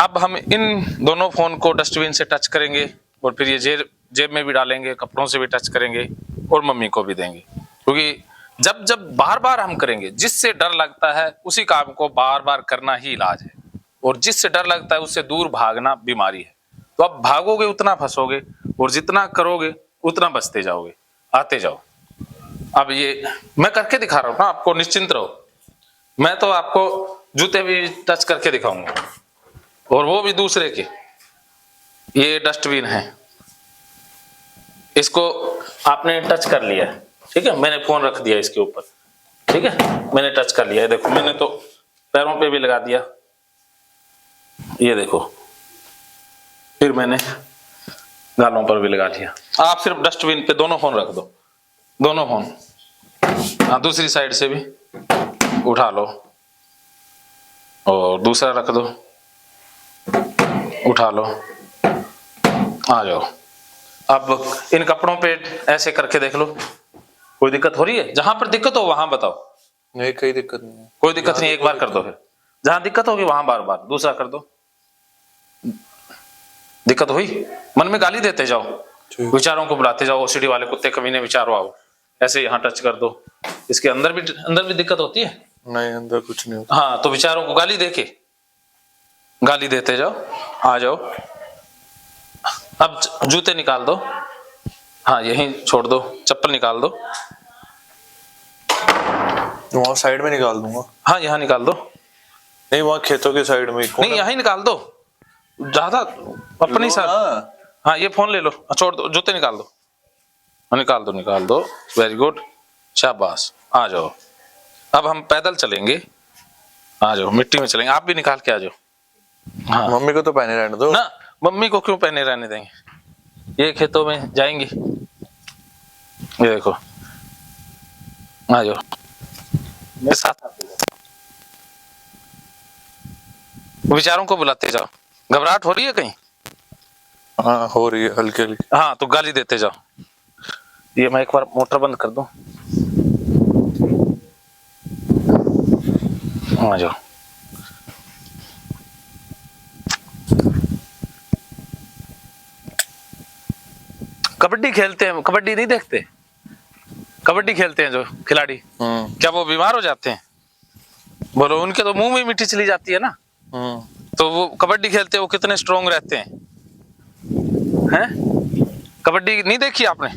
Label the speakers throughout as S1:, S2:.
S1: अब हम इन दोनों फोन को डस्टबिन से टच करेंगे और फिर ये जेब में भी डालेंगे, कपड़ों से भी टच करेंगे और मम्मी को भी देंगे, क्योंकि जब जब बार बार हम करेंगे, जिससे डर लगता है उसी काम को बार बार करना ही इलाज है, और जिससे डर लगता है उससे दूर भागना बीमारी है। तो अब भागोगे उतना फंसोगे और जितना करोगे उतना बचते जाओगे। आते जाओ। अब ये मैं करके दिखा रहा हूं ना आपको, निश्चिंत रहो। मैं तो आपको जूते भी टच करके दिखाऊंगा और वो भी दूसरे के। ये डस्टबिन है, इसको आपने टच कर लिया है, ठीक है, मैंने फोन रख दिया इसके ऊपर, ठीक है, मैंने टच कर लिया है। देखो मैंने तो पैरों पे भी लगा दिया, ये देखो, फिर मैंने गालों पर भी लगा लिया। आप सिर्फ डस्टबिन पे दोनों फोन रख दो, दोनों फोन। हाँ, दूसरी साइड से भी उठा लो और दूसरा रख दो, उठा लो, आ जाओ। अब इन कपड़ों पे ऐसे करके देख लो, कोई दिक्कत हो रही है? जहां पर दिक्कत हो वहां बताओ।
S2: नहीं, कोई दिक्कत नहीं है।
S1: कोई दिक्कत नहीं, एक बार कर दो, फिर जहां दिक्कत होगी वहां बार बार दूसरा कर दो। दिक्कत हुई? मन में गाली देते जाओ, विचारों को बुलाते जाओ, ओसीडी वाले कुत्ते कमीने विचारो आओ, ऐसे यहाँ टच कर दो। इसके अंदर भी दिक्कत होती है?
S2: नहीं, अंदर कुछ नहीं होता।
S1: हाँ, तो विचारों को गाली गाली देते जाओ, आ जाओ। अब जूते निकाल दो, हाँ यहीं छोड़ दो, चप्पल निकाल दो।
S2: वहाँ साइड में निकाल दूंगा।
S1: हाँ, यहाँ निकाल दो।
S2: नहीं, वहाँ खेतों के साइड में।
S1: नहीं, यहाँ ही निकाल दो, ज्यादा अपनी साथ। हाँ, ये फोन ले लो, छोड़ दो, जूते निकाल दो। निकाल दो, वेरी गुड, शाबाश। आ जाओ। अब हम पैदल चलेंगे, आ जाओ, मिट्टी में चलेंगे। आप भी निकाल के आ जाओ। हाँ,
S2: मम्मी को तो पहने रहने दो
S1: ना, मम्मी को क्यों पहने रहने देंगे? ये खेतों में जाएंगी, ये देखो, आ जाओ मेरे साथ। विचारों को बुलाते जाओ। घबराहट हो रही है कहीं?
S2: हाँ, हो रही है हल्की हल्की।
S1: हाँ, तो गाली देते जाओ। ये मैं एक बार मोटर बंद कर दूं, आ जाओ। कबड्डी खेलते हैं, कबड्डी नहीं देखते? कबड्डी खेलते हैं जो खिलाड़ी, क्या वो बीमार हो जाते हैं? बोलो, उनके तो मुंह में मिट्टी चली जाती है ना। तो वो कबड्डी खेलते हैं, वो कितने स्ट्रोंग रहते हैं? हैं? कबड्डी नहीं देखी आपने?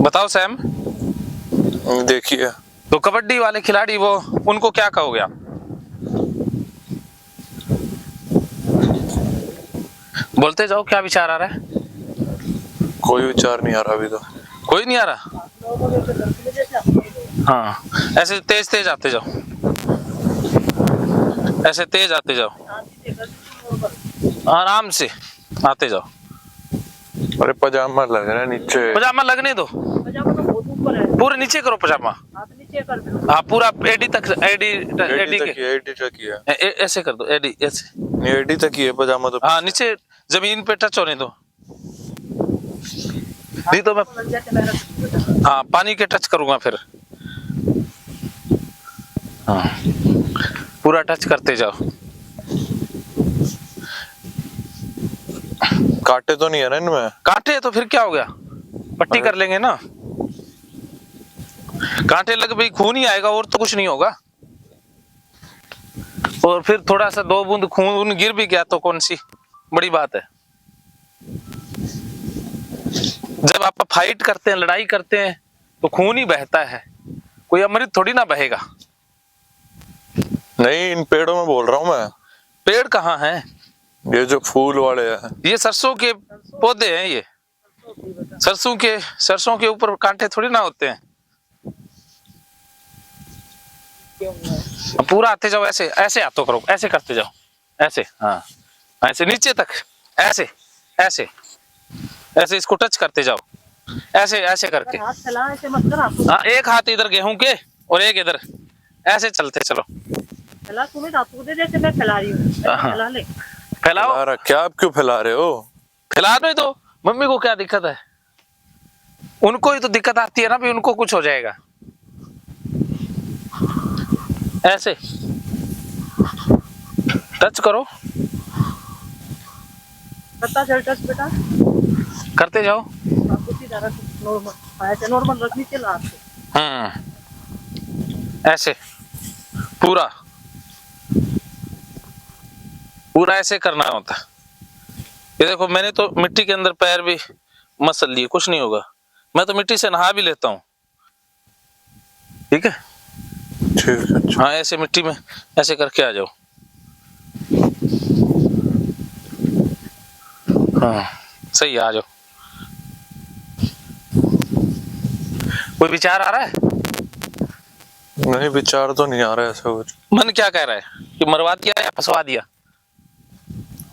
S1: बताओ सैम।
S2: देखिए।
S1: तो कबड्डी वाले खिलाड़ी, वो उनको क्या कहोगे आप? बोलते जाओ, क्या विचार आ रहा है?
S2: कोई विचार नहीं आ रहा अभी तो।
S1: कोई नहीं आ रहा? हाँ, ऐसे तेज तेज आते जाओ, ऐसे तेज आते जाओ, आराम से आते जाओ।
S2: अरे पजामा लग रहा है नीचे।
S1: पजामा लगने दो, पूरे नीचे करो पजामा। हाँ, पूरा एडी तक, एडी
S2: तक ही है।
S1: ऐसे कर दो, एडी ऐसे।
S2: नहीं, एडी तक ही है पजामा तो।
S1: हाँ, नीचे जमीन पे टच होने दो, नहीं तो मैं हाँ पानी के टच करूंगा फिर। हाँ, पूरा टच करते जाओ।
S2: कांटे तो नहीं है ना इनमें?
S1: कांटे तो फिर क्या हो गया, पट्टी कर लेंगे ना। कांटे लग भाई, खून ही आएगा और तो कुछ नहीं होगा। और फिर थोड़ा सा 2 बूंद खून गिर भी गया तो कौन सी बड़ी बात है। जब आप फाइट करते हैं, लड़ाई करते हैं, तो खून ही बहता है, कोई अमृत थोड़ी ना बहेगा।
S2: नहीं, इन पेड़ों में बोल रहा हूँ मैं।
S1: पेड़ कहाँ हैं?
S2: ये जो फूल वाले हैं, ये
S1: सरसों के पौधे हैं। ये सरसों के ऊपर कांटे थोड़ी ना होते हैं। पूरा आते जाओ, ऐसे ऐसे हाथों करो, ऐसे करते जाओ, ऐसे। हाँ, ऐसे नीचे तक, ऐसे ऐसे ऐसे इसको टच करते जाओ, ऐसे ऐसे करके। हाँ, एक हाथ इधर गेहूं के और एक इधर, ऐसे चलते चलो। फैलाओ।
S2: क्या आप क्यों फैला रहे हो?
S1: फैला नहीं तो मम्मी को क्या दिक्कत है? उनको ही तो दिक्कत आती है ना भी, उनको कुछ हो जाएगा। ऐसे टच करो,
S3: करता चल टच बेटा,
S1: करते जाओ।
S3: आपको सीधा रख, नॉर्मल ऐसे नॉर्मल रखनी चाहिए आपको।
S1: ऐसे पूरा पूरा ऐसे करना होता है। ये देखो मैंने तो मिट्टी के अंदर पैर भी मसल लिए, कुछ नहीं होगा। मैं तो मिट्टी से नहा भी लेता हूँ। ठीक है,
S2: ठीक है।
S1: हाँ ऐसे मिट्टी में ऐसे करके आ जाओ। हाँ सही है, आ जाओ। कोई विचार आ रहा है?
S2: नहीं, विचार तो नहीं आ रहा ऐसा कुछ।
S1: मन क्या कह रहा है कि मरवा दिया या फंसवा दिया?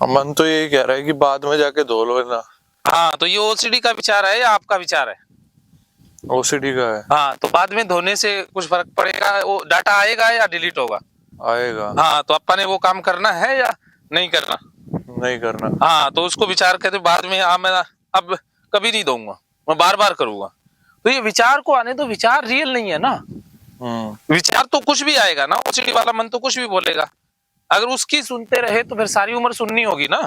S2: मन तो यही कह रहा है कि बाद में जाके धो लो ना।
S1: हाँ तो ये ओसीडी का विचार है या आपका विचार है?
S2: ओसीडी का है।
S1: हाँ तो बाद में धोने से कुछ फर्क पड़ेगा? वो डाटा आएगा या डिलीट होगा?
S2: आएगा।
S1: हाँ तो अपन ने वो काम करना है या नहीं करना?
S2: नहीं करना।
S1: हाँ तो उसको विचार करते बाद में, हाँ मैं अब कभी नहीं दूंगा, मैं बार बार करूंगा। तो ये विचार को आने तो, विचार रियल नहीं है ना। विचार तो कुछ भी आएगा ना, ओसीडी वाला मन तो कुछ भी बोलेगा। अगर उसकी सुनते रहे तो फिर सारी उम्र सुननी होगी ना।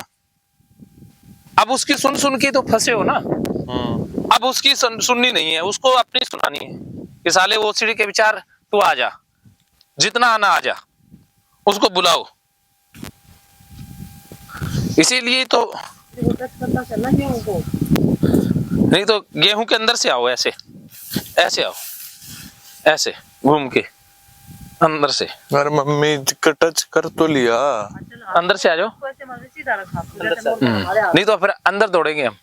S1: अब उसकी सुन सुन के तो फंसे हो ना। अब उसकी सुननी नहीं है, उसको अपनी सुनानी है कि साले ओसीडी के विचार तू आ जा, जितना आना आ जा, उसको बुलाओ। इसीलिए तो
S3: टच करता चलना गेहूं को।
S1: नहीं तो गेहूं के अंदर से आओ, ऐसे ऐसे आओ, ऐसे घूम के अंदर से।
S2: अरे मम्मी टच कर तो लिया।
S1: अंदर से आ जाओ।
S3: ऐसे मर्जी सीधा रखा
S1: नहीं तो फिर अंदर दौड़ेंगे हम।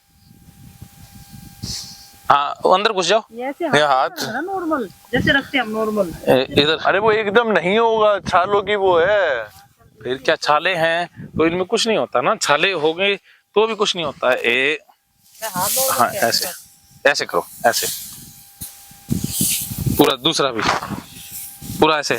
S1: हाँ अंदर घुस जाओ।
S3: ऐसे
S2: ये हाथ
S3: ना नॉर्मल जैसे रखते हैं हम नॉर्मल।
S1: इधर।
S2: अरे वो एकदम नहीं होगा, छालों की वो है।
S1: फिर क्या, छाले हैं तो इनमें कुछ नहीं होता ना, छाले हो गए तो भी कुछ नहीं होता है। हाँ ऐसे ऐसे करो, ऐसे पूरा, दूसरा भी पूरा ऐसे।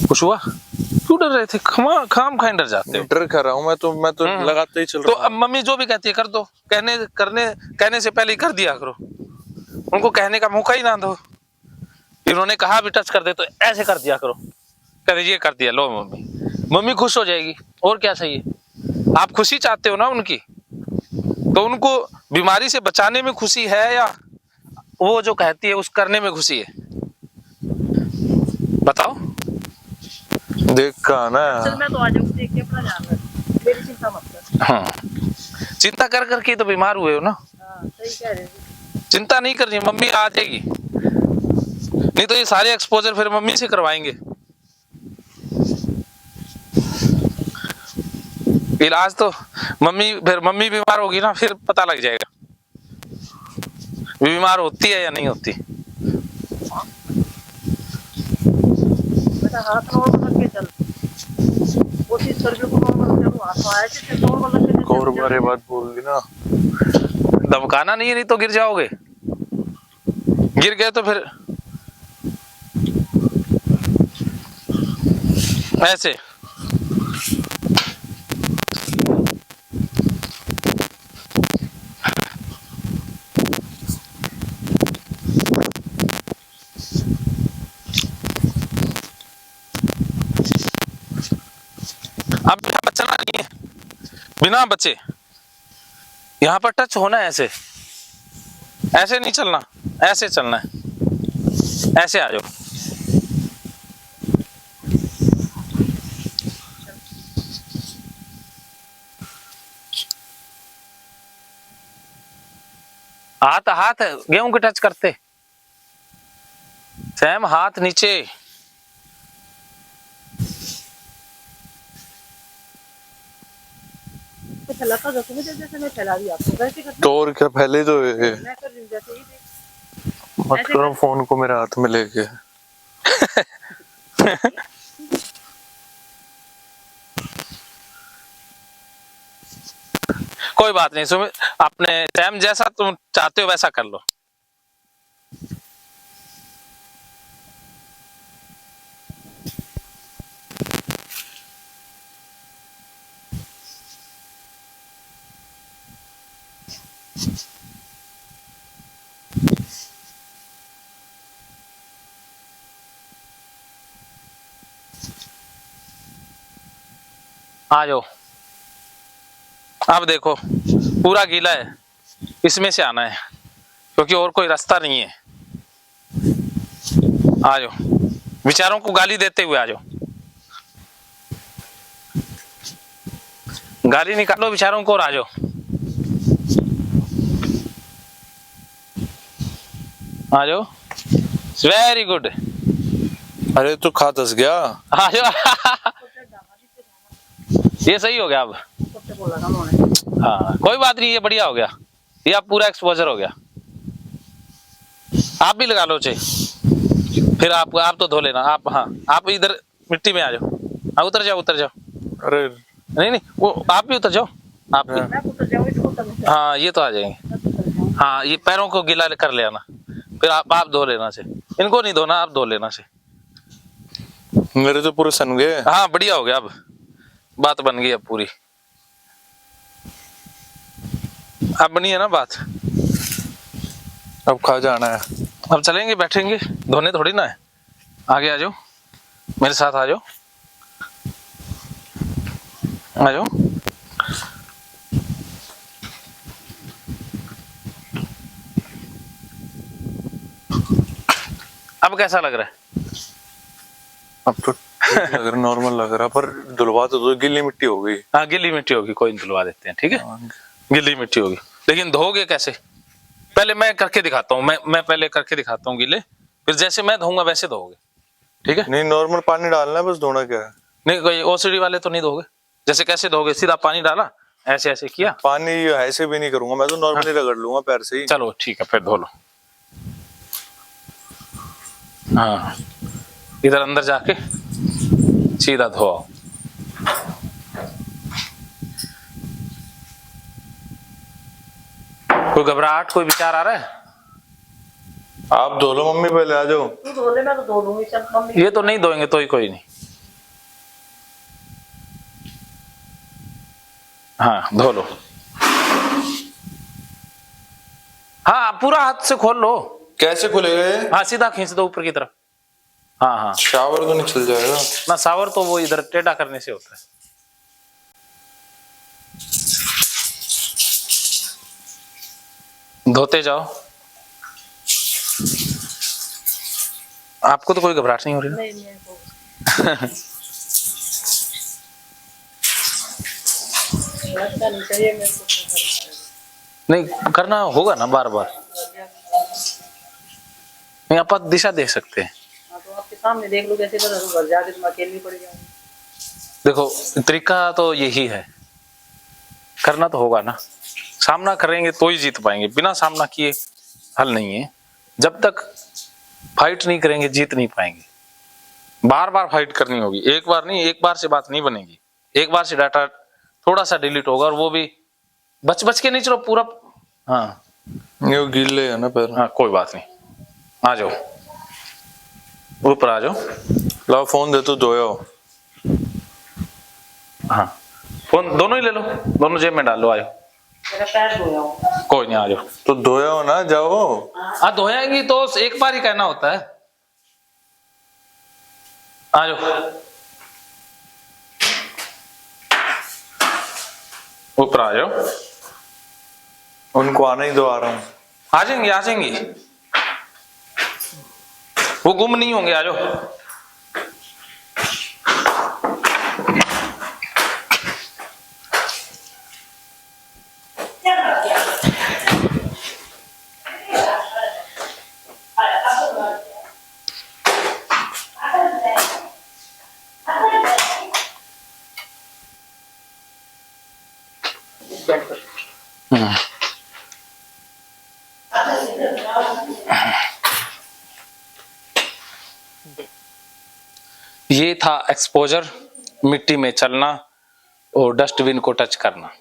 S1: कुछ हुआ? क्यों डर रहे थे? खाम खाए डर जाते हो।
S2: डर कर रहा हूँ मैं तो लगाते ही चल
S1: तो
S2: रहा
S1: अब मम्मी जो भी कहती है कर दो, कहने से पहले ही कर दिया करो, उनको कहने का मौका ही ना दो। इन्होंने कहा भी टच कर दे तो ऐसे कर दिया करो, कह ये कर दिया, लो मम्मी, मम्मी खुश हो जाएगी। और क्या चाहिए? आप खुशी चाहते हो ना उनकी, तो उनको बीमारी से बचाने में खुशी है या वो जो कहती है उस करने में खुशी है? बताओ।
S2: देख का ना।
S3: चल मैं तो आ जाऊंगी, देख के अपना ध्यान रख, मेरी चिंता मत कर।
S1: हाँ चिंता कर करके तो बीमार हुए हो ना।
S3: हाँ सही कह रहे हो।
S1: चिंता नहीं करनी, मम्मी आ जाएगी। नहीं तो ये सारे एक्सपोजर फिर मम्मी से करवाएंगे। इलाज तो फिर मम्मी बीमार होगी ना, फिर पता लग जाएगा बीमार होती है या नहीं होती।
S3: बेटा हाथ नॉर्मल रख के चल, कोशिश कर जो नॉर्मल चलो, हाथ आए थे नॉर्मल रख के।
S2: और बारे बात बोल दी ना।
S1: धमकाना नहीं है, नहीं तो गिर जाओगे। गिर गए तो फिर ऐसे। अब बिना बचना नहीं है, बिना बचे यहां पर टच होना है। ऐसे ऐसे नहीं चलना, ऐसे चलना है। ऐसे आ जाओ। हाथ हाथ गेहूं के टच करते, सैम हाथ नीचे।
S3: फैलाता जैसे मुझे, जैसे मैं फैला रही आपको वैसे करना।
S2: तो और क्या, पहले तो ये
S3: मैं कर रही हूँ जैसे ही देख।
S2: मत करो फोन को मेरे हाथ में लेके।
S1: कोई बात नहीं सुमित, अपने सैम जैसा तुम चाहते हो वैसा कर लो। आ जाओ, अब देखो पूरा गीला है, इसमें से आना है क्योंकि और कोई रास्ता नहीं है। आ जाओ, विचारों को गाली देते हुए आ जाओ, गाली निकालो विचारों को और आ जाओ। आ जाओ, वेरी गुड।
S2: अरे तू खा दस गया।
S1: आ जाओ ये सही हो गया अब।
S3: सबसे बोला था उन्होंने।
S1: हाँ कोई बात नहीं, ये बढ़िया हो गया, ये अब पूरा एक्सपोजर हो गया। आप भी लगा लो चे, फिर आप तो धो लेना आप। हाँ आप इधर मिट्टी में आ जाओ। हाँ उतर जाओ उतर जाओ।
S2: अरे
S1: नहीं नहीं वो आप भी उतर जाओ, आप भी।
S3: मैं उतर जाऊँ, इसको उतरने
S1: हाँ ये तो आ जाएंगे। हाँ ये पैरों को गीला कर ले आना, फिर आप धो लेना से। इनको नहीं धोना, आप धो लेना से।
S2: मेरे तो पूरे सन गए।
S1: हाँ बढ़िया हो गया, अब बात बन गई अब पूरी। अब बनी है ना बात।
S2: अब खा जाना है।
S1: अब चलेंगे, बैठेंगे, धोने थोड़ी ना है। आगे आ जाओ, मेरे साथ आ जाओ, आ जाओ। अब कैसा लग रहा है?
S2: अब तो ठीक लग रहा, नॉर्मल लग रहा, पर धुलवा तो गिल्ली मिट्टी हो गई।
S1: हाँ गिल्ली मिट्टी होगी, कोई नहीं, धुलवा देते हैं, ठीक है। गिल्ली मिट्टी होगी, लेकिन धोगे कैसे? पहले मैं करके दिखाता हूँ, मैं पहले करके दिखाता हूँ गिले, फिर जैसे मैं धोऊंगा वैसे धोगे, ठीक है।
S2: नहीं नॉर्मल पानी डालना है, बस धोना क्या है।
S1: नहीं कोई ओसीडी वाले तो नहीं धोगे, जैसे कैसे धोगे? सीधा पानी डाला, ऐसे ऐसे किया।
S2: पानी ऐसे भी नहीं करूंगा मैं, तो नॉर्मली रगड़ लूंगा पैर से ही।
S1: चलो ठीक है, फिर धो लो। हाँ इधर अंदर जाके सीधा धो आओ। कोई घबराहट, कोई विचार आ रहा है?
S2: आप धो लो मम्मी, पहले आ जाओ।
S3: तू धो ले, मैं तो धो लूंगी। चल मम्मी,
S1: ये तो नहीं धोएंगे तो ही कोई नहीं। हाँ धो लो। हाँ पूरा हाथ से खोल लो।
S2: कैसे खुलेगा ये?
S1: हाँ सीधा खींच दो ऊपर की तरफ। हाँ हाँ
S2: शावर तो नहीं चल जाएगा
S1: ना, शावर तो वो इधर टेढ़ा करने से होता है। धोते जाओ। आपको तो कोई घबराहट नहीं हो रही ना?
S3: नहीं मेरे को लगता नहीं चाहिए मेरे को।
S1: नहीं करना होगा ना बार बार। नहीं आप दिशा देख सकते हैं।
S3: हाँ, तो आपके सामने देख लो कैसे करो, घर जाके तुम अकेली पड़ जाओगी।
S1: देखो तरीका तो यही है, करना तो होगा ना। सामना करेंगे तो ही जीत पाएंगे, बिना सामना किए हल नहीं है। जब तक फाइट नहीं करेंगे जीत नहीं पाएंगे। बार बार फाइट करनी होगी, एक बार नहीं, एक बार से बात नहीं बनेगी। एक बार से डाटा थोड़ा सा डिलीट होगा, और वो भी बच बच के नहीं, चलो पूरा। हाँ
S2: ये गीले है ना पैर।
S1: हाँ कोई बात नहीं, आ जाओ ऊपर आ जाओ।
S2: लाओ फोन दे तो धोया हो।
S1: हाँ फोन दोनों ही ले लो, दोनों जेब में डाल लो। आ जाओ।
S3: मेरा पैर धोया हो।
S1: कोई नहीं, आ जाओ।
S2: तो धोया हो ना, जाओ।
S1: हाँ धोएंगी तो एक बार ही कहना होता है। आ जाओ ऊपर आ जाओ।
S2: उनको आना ही दो, आ रहा हूँ।
S1: आ जाएंगे आ जाएंगे, वो गुम नहीं होंगे। आ जाओ। ये था एक्सपोजर, मिट्टी में चलना और डस्टबिन को टच करना।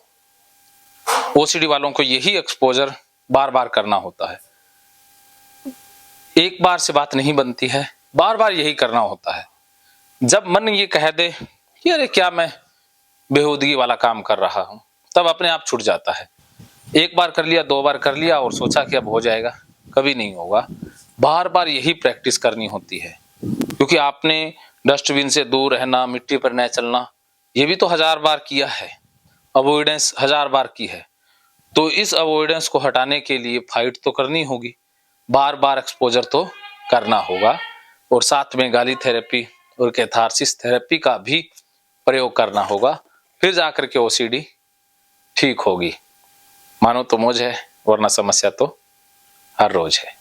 S1: ओसीडी वालों को यही एक्सपोजर बार बार करना होता है। एक बार से बात नहीं बनती है, बार बार यही करना होता है। जब मन ये कह दे कि अरे क्या मैं बेहूदगी वाला काम कर रहा हूं, तब अपने आप छूट जाता है। एक बार कर लिया, दो बार कर लिया और सोचा कि अब हो जाएगा, कभी नहीं होगा। बार बार यही प्रैक्टिस करनी होती है, क्योंकि आपने डस्टबिन से दूर रहना, मिट्टी पर न चलना, ये भी तो 1000 बार किया है। अवॉइडेंस 1000 बार की है, तो इस अवॉइडेंस को हटाने के लिए फाइट तो करनी होगी, बार बार एक्सपोजर तो करना होगा, और साथ में गाली थेरेपी और कैथारसिस थेरेपी का भी प्रयोग करना होगा, फिर जाकर के ओसीडी ठीक होगी। मानो तो मौज है, वरना समस्या तो हर रोज है।